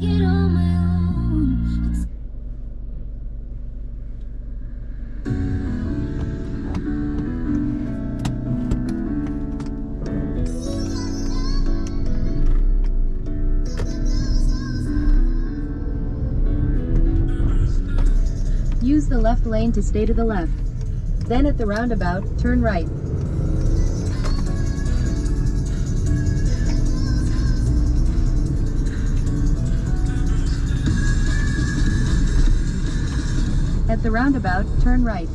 Get on my own. Use the left lane to stay to the left. Then at the roundabout, turn right. At the roundabout, turn right.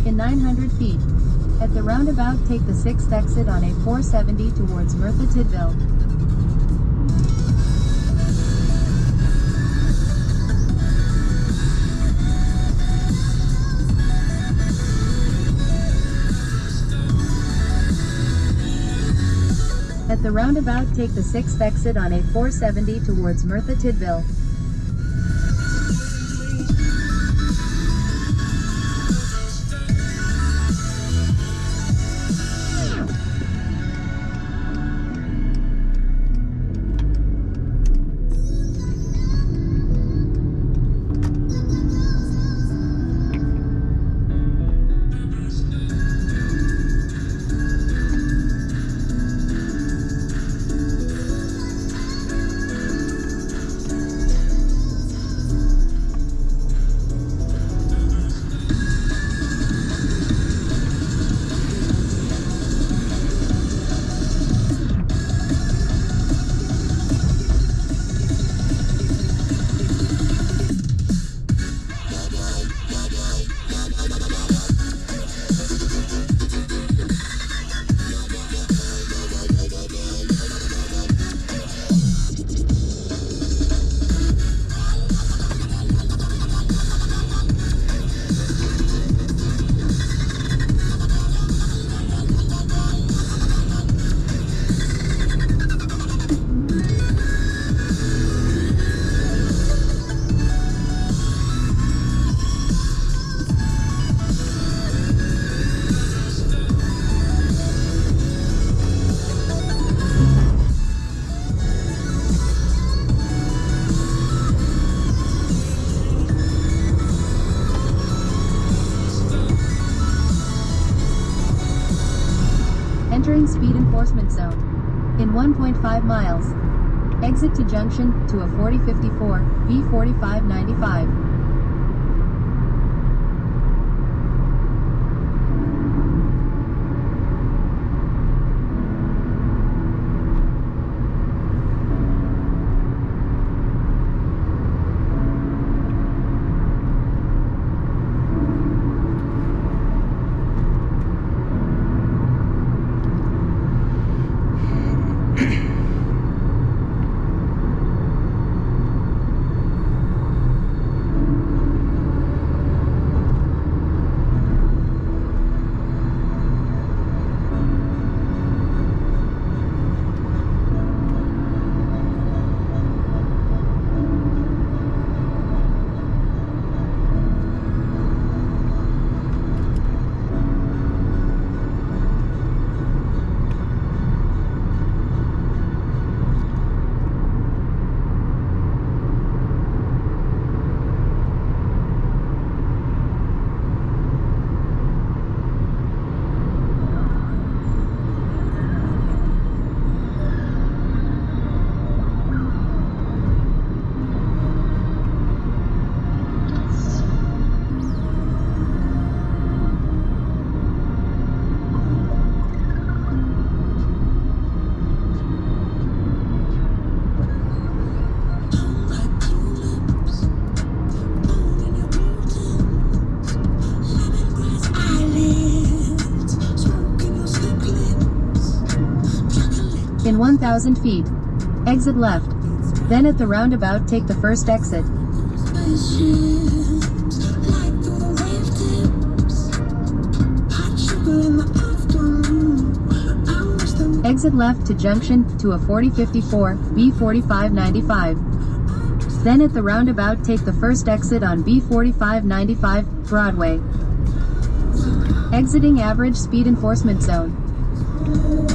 In 900 feet. At the roundabout, take the 6th exit on A470 towards Merthyr Tydfil. At the roundabout, take the 6th exit on A470 towards Merthyr Tydfil. Entering speed enforcement zone. In 1.5 miles. Exit to junction to a 4054, B4595. In 1,000 feet. Exit left. Then at the roundabout, take the first exit. Exit left to junction to a 4054, B4595. Then at the roundabout take the first exit on B4595, Broadway. Exiting average speed enforcement zone.